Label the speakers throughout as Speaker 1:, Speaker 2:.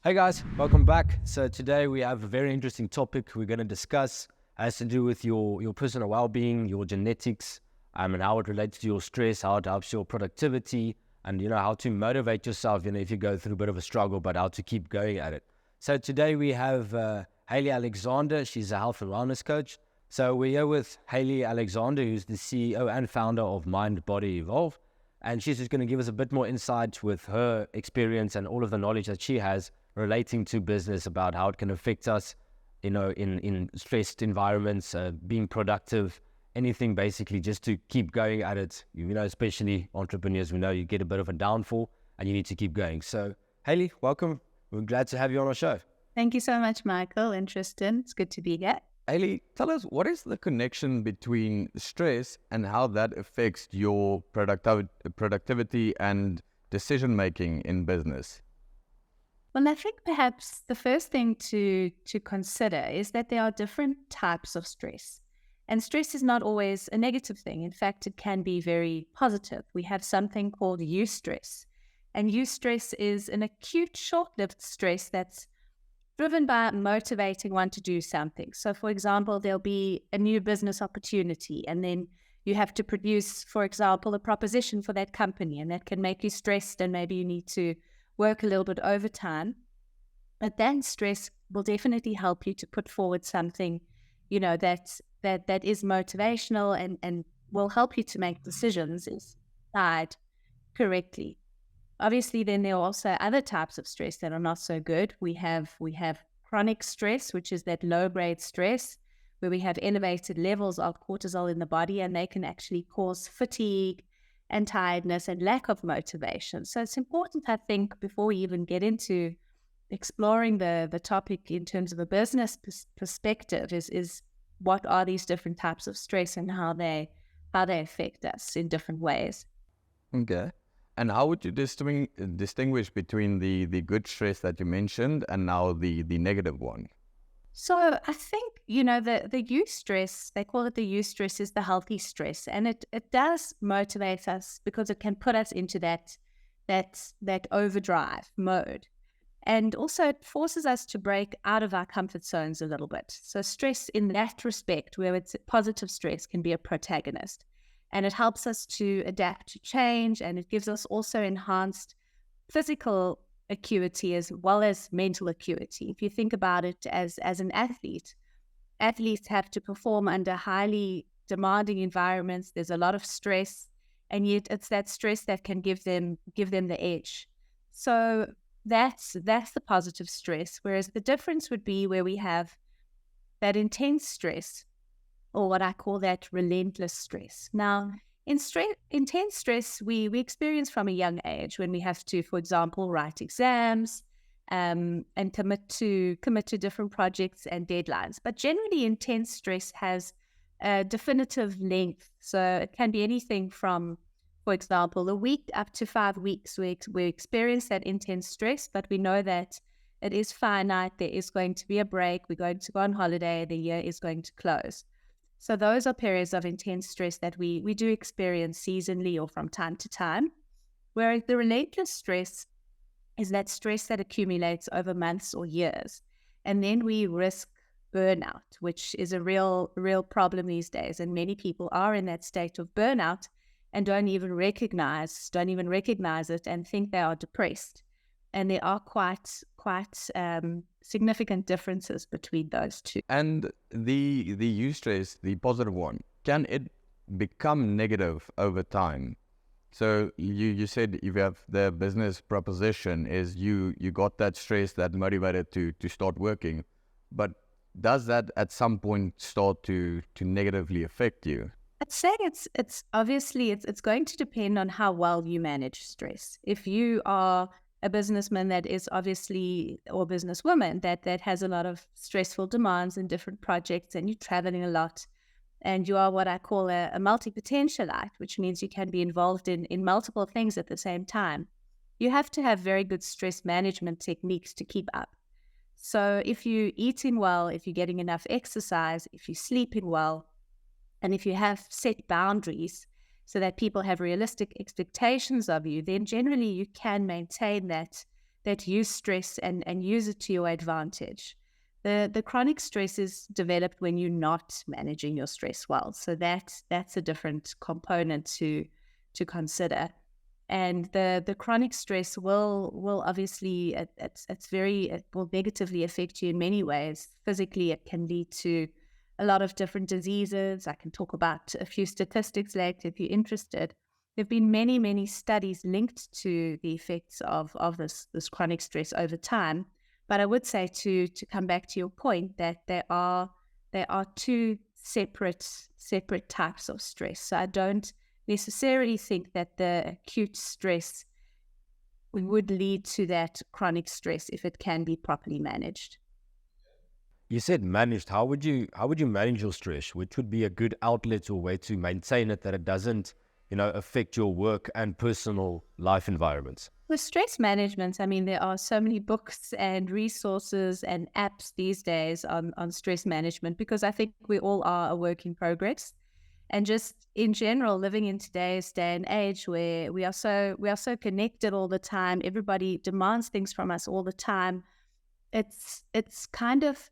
Speaker 1: Hey guys, welcome back. So today we have a very interesting topic we're going to discuss. It has to do with your personal well-being, your genetics, and how it relates to your stress, how it helps your productivity, and how to motivate yourself, if you go through a bit of a struggle, but how to keep going at it. So today we have Hayley Alexander. She's a health and wellness coach. So we're here with Hayley Alexander, who's the CEO and founder of MindBody Evolve. And she's just going to give us a bit more insight with her experience and all of the knowledge that she has relating to business about how it can affect us, in stressed environments, being productive, anything basically just to keep going at it. Especially entrepreneurs, we know you get a bit of a downfall and you need to keep going. So, Hayley, welcome. We're glad to have you on our show.
Speaker 2: Thank you so much, Michael and Tristan. It's good to be here.
Speaker 3: Hayley, tell us, what is the connection between stress and how that affects your productivity and decision-making in business?
Speaker 2: Well, I think perhaps the first thing to consider is that there are different types of stress. And stress is not always a negative thing. In fact, it can be very positive. We have something called eustress. And eustress is an acute, short-lived stress that's driven by motivating one to do something. So, for example, there'll be a new business opportunity, and then you have to produce, for example, a proposition for that company, and that can make you stressed, and maybe you need to work a little bit overtime. But that stress will definitely help you to put forward something, that is motivational and will help you to make decisions if applied correctly. Obviously, then there are also other types of stress that are not so good. We have chronic stress, which is that low-grade stress, where we have elevated levels of cortisol in the body, and they can actually cause fatigue and tiredness and lack of motivation. So it's important, I think, before we even get into exploring the topic in terms of a business perspective, is what are these different types of stress and how they affect us in different ways.
Speaker 3: Okay. And how would you distinguish between the good stress that you mentioned and now the negative one?
Speaker 2: So I think, the eustress, they call it the eustress, is the healthy stress. And it does motivate us because it can put us into that overdrive mode. And also it forces us to break out of our comfort zones a little bit. So stress in that respect, where it's positive stress, can be a protagonist. And it helps us to adapt to change, and it gives us also enhanced physical acuity as well as mental acuity. If you think about it as an athlete, athletes have to perform under highly demanding environments. There's a lot of stress, and yet it's that stress that can give them the edge. So that's the positive stress. Whereas the difference would be where we have that intense stress, or what I call that relentless stress. Now, intense stress we experience from a young age, when we have to, for example, write exams and commit to different projects and deadlines. But generally, intense stress has a definitive length. So it can be anything from, for example, a week up to 5 weeks. We experience that intense stress, but we know that it is finite. There is going to be a break. We're going to go on holiday. The year is going to close. So those are periods of intense stress that we do experience seasonally or from time to time. Whereas the relentless stress is that stress that accumulates over months or years. And then we risk burnout, which is a real problem these days. And many people are in that state of burnout and don't even recognize it and think they are depressed. And there are quite significant differences between those two.
Speaker 3: And the eustress, the positive one, can it become negative over time? So you said if you have the business proposition is you got that stress that motivated to start working, but does that at some point start to negatively affect you?
Speaker 2: I'd say it's obviously it's going to depend on how well you manage stress. If you are a businessman that is obviously, or businesswoman that has a lot of stressful demands and different projects, and you're traveling a lot, and you are what I call a multi-potentialite, which means you can be involved in multiple things at the same time. You have to have very good stress management techniques to keep up. So if you're eating well, if you're getting enough exercise, if you're sleeping well, and if you have set boundaries so that people have realistic expectations of you, then generally you can maintain that that use stress and use it to your advantage. The chronic stress is developed when you're not managing your stress well. So that's a different component to consider. And the chronic stress will obviously, it will negatively affect you in many ways. Physically, it can lead to a lot of different diseases. I can talk about a few statistics later if you're interested. There have been many, many studies linked to the effects of this chronic stress over time. But I would say to come back to your point that there are two separate types of stress. So I don't necessarily think that the acute stress would lead to that chronic stress if it can be properly managed.
Speaker 1: You said managed. How would you manage your stress? Which would be a good outlet or way to maintain it that it doesn't, affect your work and personal life environments?
Speaker 2: With stress management, I mean, there are so many books and resources and apps these days on stress management, because I think we all are a work in progress. And just in general, living in today's day and age where we are so connected all the time, everybody demands things from us all the time. It's kind of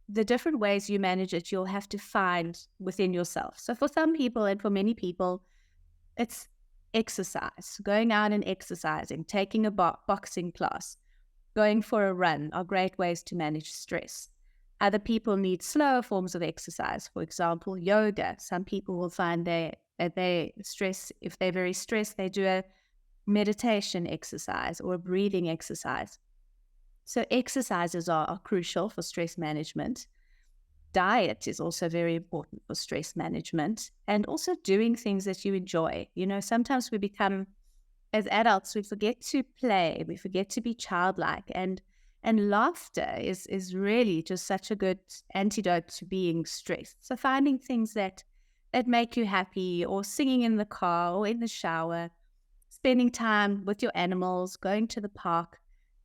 Speaker 2: the different ways you manage it, you'll have to find within yourself. So for some people and for many people, it's exercise, going out and exercising, taking a boxing class, going for a run are great ways to manage stress. Other people need slower forms of exercise, for example, yoga. Some people will find they stress, if they're very stressed, they do a meditation exercise or a breathing exercise. So exercises are crucial for stress management. Diet is also very important for stress management, and also doing things that you enjoy. Sometimes we become, as adults, we forget to play, we forget to be childlike, and laughter is really just such a good antidote to being stressed. So finding things that make you happy, or singing in the car or in the shower, spending time with your animals, going to the park,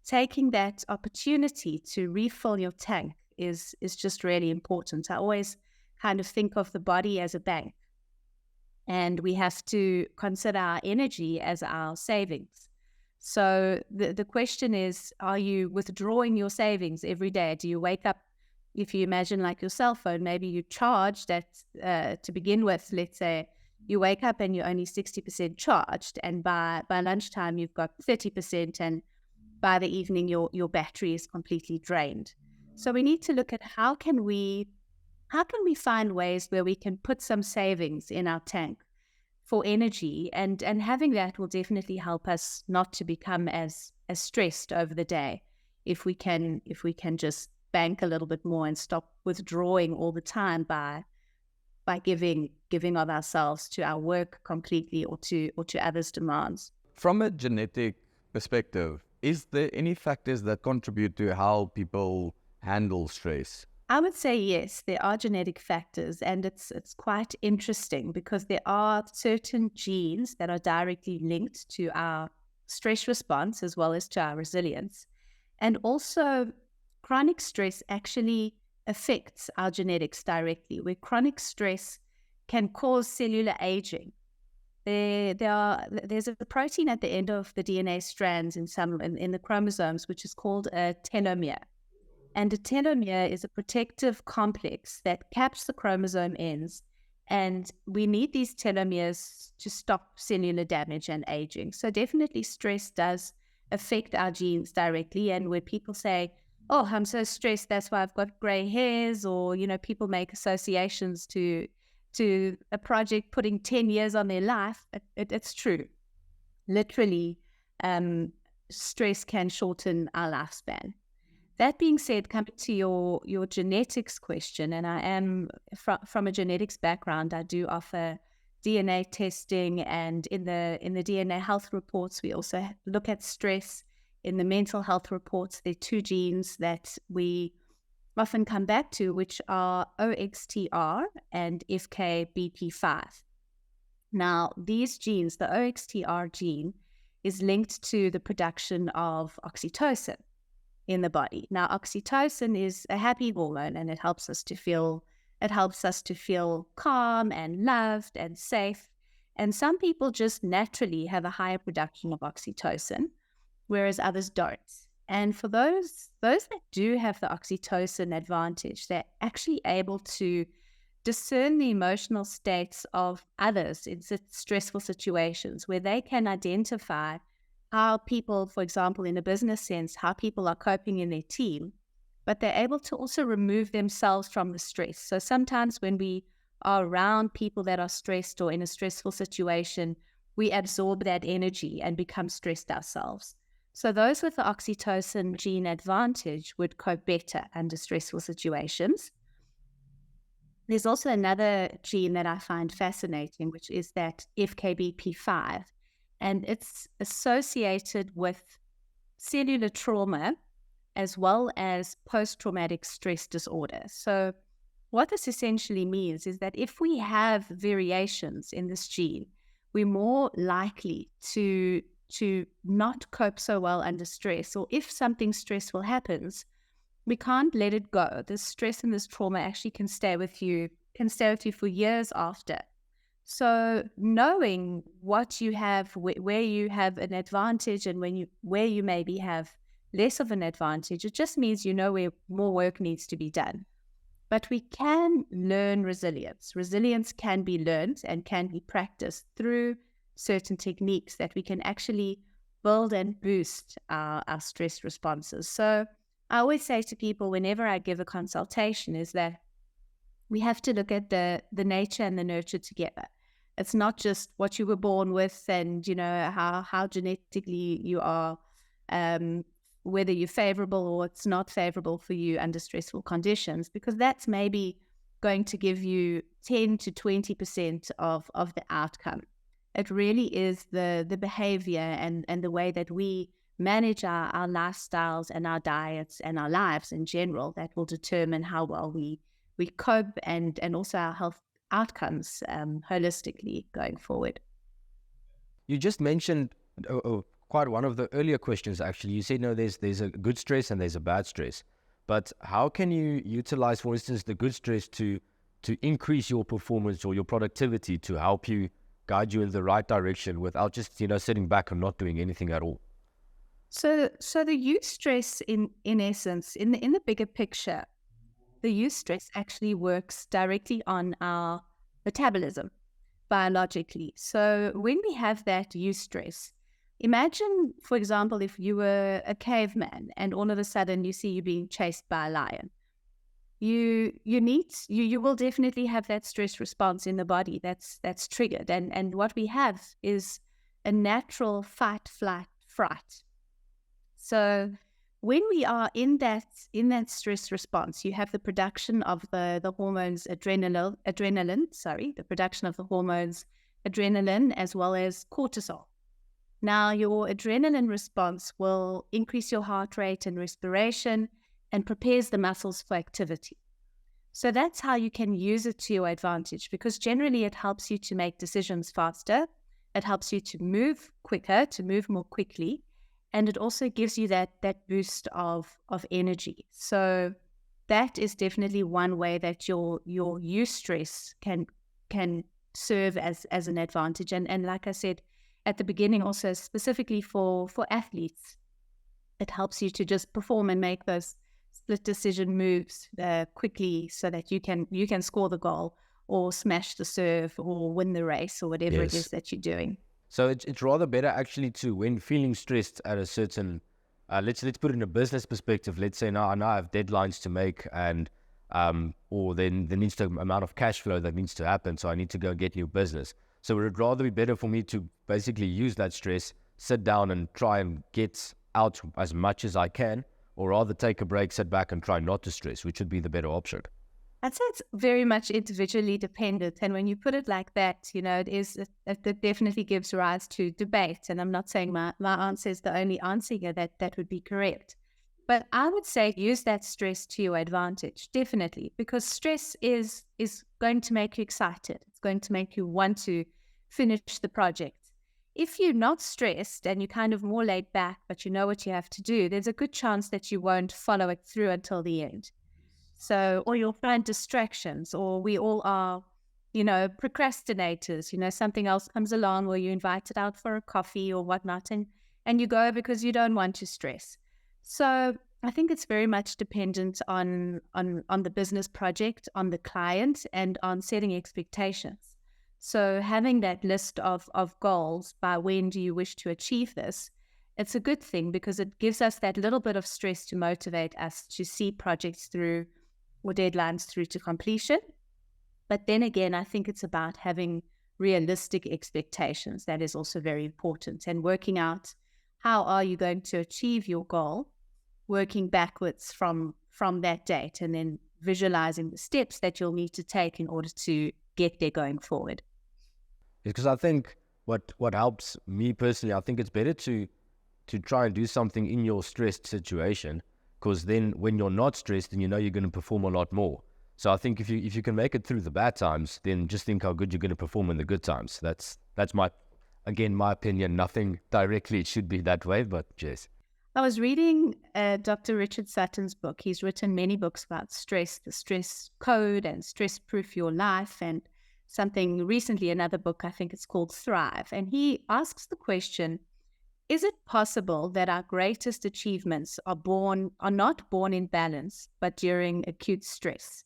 Speaker 2: taking that opportunity to refill your tank is just really important. I always kind of think of the body as a bank, and we have to consider our energy as our savings. So the question is, are you withdrawing your savings every day? Do you wake up, if you imagine like your cell phone, maybe you charged at, to begin with, let's say you wake up and you're only 60% charged, and by lunchtime you've got 30%, and by the evening your battery is completely drained. So we need to look at how can we find ways where we can put some savings in our tank for energy, and having that will definitely help us not to become as stressed over the day if we can just bank a little bit more and stop withdrawing all the time by giving of ourselves to our work completely or to others' demands.
Speaker 3: From a genetic perspective, is there any factors that contribute to how people handle stress?
Speaker 2: I would say yes, there are genetic factors, and it's quite interesting because there are certain genes that are directly linked to our stress response as well as to our resilience. And also, chronic stress actually affects our genetics directly, where chronic stress can cause cellular aging. There's a protein at the end of the DNA strands in the chromosomes, which is called a telomere. And a telomere is a protective complex that caps the chromosome ends. And we need these telomeres to stop cellular damage and aging. So definitely stress does affect our genes directly. And when people say, oh, I'm so stressed, that's why I've got gray hairs, or, people make associations to a project putting 10 years on their life, it's true. Literally, stress can shorten our lifespan. That being said, coming to your genetics question, and I am from a genetics background, I do offer DNA testing, and in the DNA health reports, we also look at stress. In the mental health reports, there are two genes that we often come back to, which are OXTR and FKBP5. Now, these genes, the OXTR gene, is linked to the production of oxytocin in the body. Now, oxytocin is a happy hormone, and it helps us to feel calm and loved and safe. And some people just naturally have a higher production of oxytocin, whereas others don't. And for those that do have the oxytocin advantage, they're actually able to discern the emotional states of others in stressful situations, where they can identify how people, for example, in a business sense, how people are coping in their team, but they're able to also remove themselves from the stress. So sometimes when we are around people that are stressed or in a stressful situation, we absorb that energy and become stressed ourselves. So those with the oxytocin gene advantage would cope better under stressful situations. There's also another gene that I find fascinating, which is that FKBP5, and it's associated with cellular trauma as well as post-traumatic stress disorder. So what this essentially means is that if we have variations in this gene, we're more likely to not cope so well under stress, or if something stressful happens, we can't let it go. This stress and this trauma actually can stay with you for years after. So knowing what you have, where you have an advantage and where you maybe have less of an advantage, it just means you know where more work needs to be done. But we can learn resilience. Resilience can be learned and can be practiced through certain techniques that we can actually build and boost our stress responses. So I always say to people whenever I give a consultation is that we have to look at the nature and the nurture together. It's not just what you were born with and, how genetically you are, whether you're favorable or it's not favorable for you under stressful conditions, because that's maybe going to give you 10 to 20% of the outcome. It really is the behavior and the way that we manage our lifestyles and our diets and our lives in general that will determine how well we cope and also our health outcomes holistically going forward.
Speaker 1: You just mentioned quite one of the earlier questions, actually. You said, no, there's a good stress and there's a bad stress. But how can you utilize, for instance, the good stress to increase your performance or your productivity to help you guide you in the right direction without just, sitting back and not doing anything at all?
Speaker 2: So the eustress in essence, in the bigger picture, the eustress actually works directly on our metabolism biologically. So when we have that eustress, imagine, for example, if you were a caveman and all of a sudden you see you being chased by a lion. You will definitely have that stress response in the body that's triggered. And what we have is a natural fight, flight, fright. So when we are in that stress response, you have the production of the hormones adrenaline, the production of the hormones adrenaline as well as cortisol. Now, your adrenaline response will increase your heart rate and respiration and prepares the muscles for activity. So that's how you can use it to your advantage, because generally it helps you to make decisions faster. It helps you to move quicker, to move more quickly. And it also gives you that boost of energy. So that is definitely one way that your eustress can serve as an advantage. And like I said at the beginning, also specifically for athletes, it helps you to just perform and make those split decision moves quickly so that you can score the goal or smash the serve or win the race or whatever it is that you're doing.
Speaker 1: So it's rather better actually to, when feeling stressed at a certain, let's put it in a business perspective. Let's say now I have deadlines to make and or then there needs to amount of cash flow that needs to happen. So I need to go get new business. So it would rather be better for me to basically use that stress, sit down and try and get out as much as I can, or rather take a break, sit back and try not to stress, which would be the better option.
Speaker 2: I'd say it's very much individually dependent. And when you put it like that, it definitely gives rise to debate. And I'm not saying my answer is the only answer here that would be correct. But I would say use that stress to your advantage, definitely, because stress is going to make you excited. It's going to make you want to finish the project. If you're not stressed and you're kind of more laid back, but you know what you have to do, there's a good chance that you won't follow it through until the end. So, or you'll find distractions, or we all are, procrastinators. Something else comes along where you're invited out for a coffee or whatnot, and you go because you don't want to stress. So I think it's very much dependent on the business project, on the client, and on setting expectations. So having that list of goals, by when do you wish to achieve this, it's a good thing because it gives us that little bit of stress to motivate us to see projects through or deadlines through to completion. But then again, I think it's about having realistic expectations. That is also very important, and working out how are you going to achieve your goal, working backwards from that date, and then visualizing the steps that you'll need to take in order to get there going forward.
Speaker 1: Because I think what helps me personally, I think it's better to try and do something in your stressed situation, because then when you're not stressed, then you know you're going to perform a lot more. So I think if you can make it through the bad times, then just think how good you're going to perform in the good times. That's my opinion. Nothing directly it should be that way, but yes.
Speaker 2: I was reading Dr. Richard Sutton's book. He's written many books about stress, the stress code and stress proof your life, and something recently, another book, I think it's called Thrive. And he asks the question, is it possible that our greatest achievements are not born in balance, but during acute stress?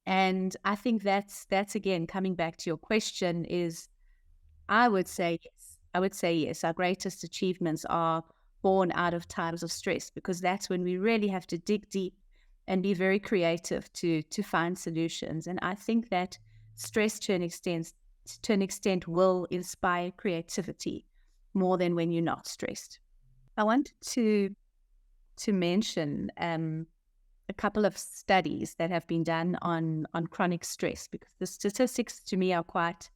Speaker 2: And I think that's again, coming back to your question, is I would say yes. I would say yes. Our greatest achievements are born out of times of stress, because that's when we really have to dig deep and be very creative to find solutions. And I think that stress to an extent will inspire creativity more than when you're not stressed. I wanted to mention a couple of studies that have been done on chronic stress, because the statistics to me are quite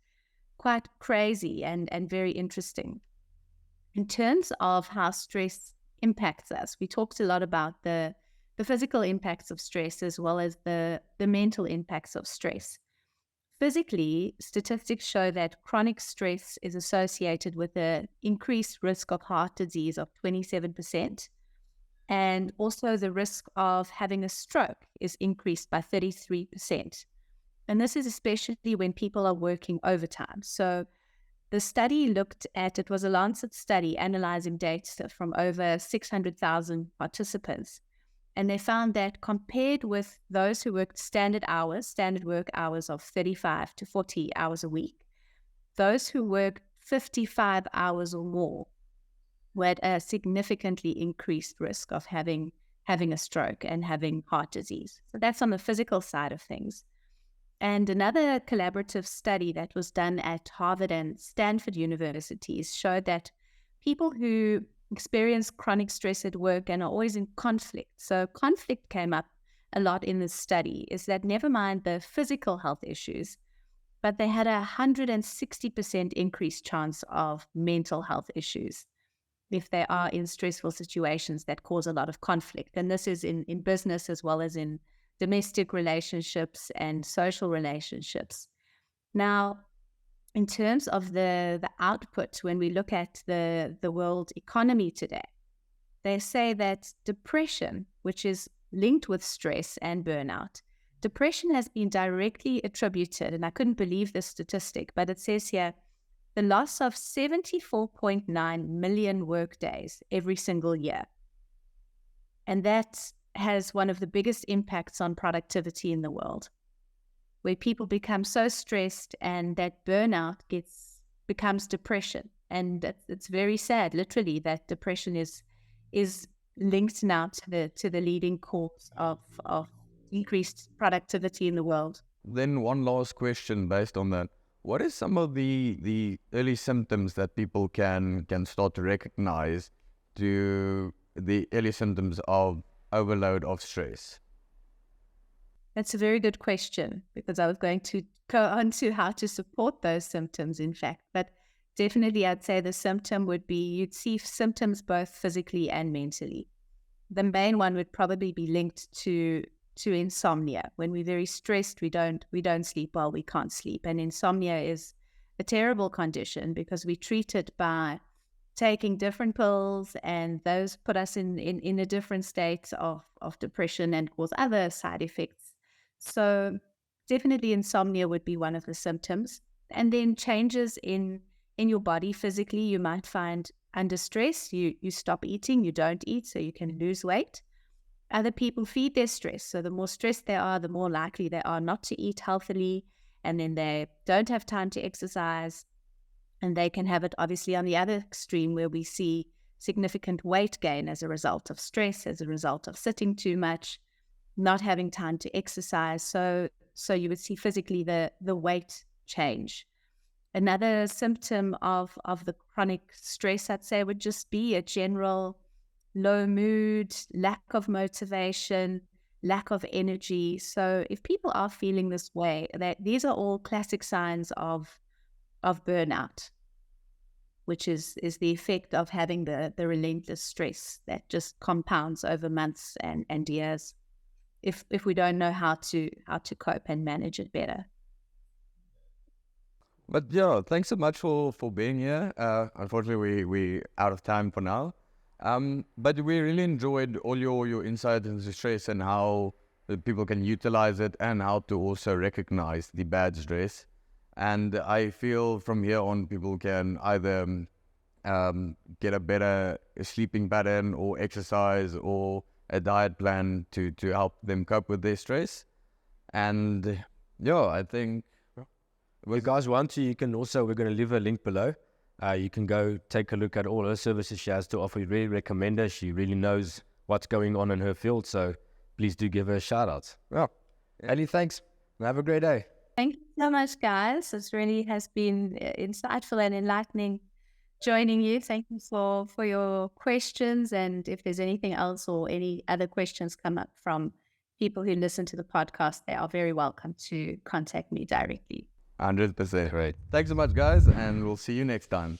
Speaker 2: crazy and very interesting. In terms of how stress impacts us, we talked a lot about the physical impacts of stress as well as the mental impacts of stress. Physically, statistics show that chronic stress is associated with an increased risk of heart disease of 27%. And also the risk of having a stroke is increased by 33%. And this is especially when people are working overtime. So the study it was a Lancet study analyzing data from over 600,000 participants. And they found that compared with those who worked standard work hours of 35 to 40 hours a week, those who worked 55 hours or more were at a significantly increased risk of having a stroke and having heart disease. So that's on the physical side of things. And another collaborative study that was done at Harvard and Stanford universities showed that people who experience chronic stress at work and are always in conflict. So conflict came up a lot in this study, is that never mind the physical health issues, but they had 160% increased chance of mental health issues if they are in stressful situations that cause a lot of conflict. And this is in business as well as in domestic relationships and social relationships. Now, in terms of the output, when we look at the world economy today, they say that depression, which is linked with stress and burnout, depression has been directly attributed, and I couldn't believe this statistic, but it says here, the loss of 74.9 million workdays every single year. And that has one of the biggest impacts on productivity in the world, where people become so stressed and that burnout becomes depression. And it's very sad, literally, that depression is linked now to the leading cause of increased productivity in the world.
Speaker 3: Then one last question based on that. What is some of the early symptoms that people can start to recognize to the early symptoms of overload of stress?
Speaker 2: That's a very good question, because I was going to go on to how to support those symptoms, in fact. But definitely I'd say the symptom would be, you'd see symptoms both physically and mentally. The main one would probably be linked to insomnia. When we're very stressed, we don't sleep well, we can't sleep. And insomnia is a terrible condition because we treat it by taking different pills, and those put us in a different state of depression and cause other side effects. So definitely insomnia would be one of the symptoms. And then changes in your body physically. You might find under stress, you stop eating, you don't eat, so you can lose weight. Other people feed their stress. So the more stressed they are, the more likely they are not to eat healthily. And then they don't have time to exercise. And they can have it obviously on the other extreme, where we see significant weight gain as a result of stress, as a result of sitting too much, not having time to exercise. So you would see physically the weight change. Another symptom of the chronic stress, I'd say, would just be a general low mood, lack of motivation, lack of energy. So if people are feeling this way, these are all classic signs of burnout, which is the effect of having the relentless stress that just compounds over months and years if we don't know how to cope and manage it better.
Speaker 3: But yeah, thanks so much for being here. Unfortunately, we out of time for now. But we really enjoyed all your insight into stress and how people can utilize it and how to also recognize the bad stress. And I feel from here on, people can either get a better sleeping pattern or exercise or a diet plan to help them cope with their stress. And yeah, I think...
Speaker 1: If you guys want to, you can also, we're going to leave a link below. You can go take a look at all her services she has to offer. We really recommend her. She really knows what's going on in her field. So please do give her a shout out. Well, Ellie, thanks. And have a great day.
Speaker 2: Thank you so much, guys. It really has been insightful and enlightening joining you. Thank you for your questions. And if there's anything else or any other questions come up from people who listen to the podcast, they are very welcome to contact me directly.
Speaker 3: 100%. Right. Thanks so much, guys, and we'll see you next time.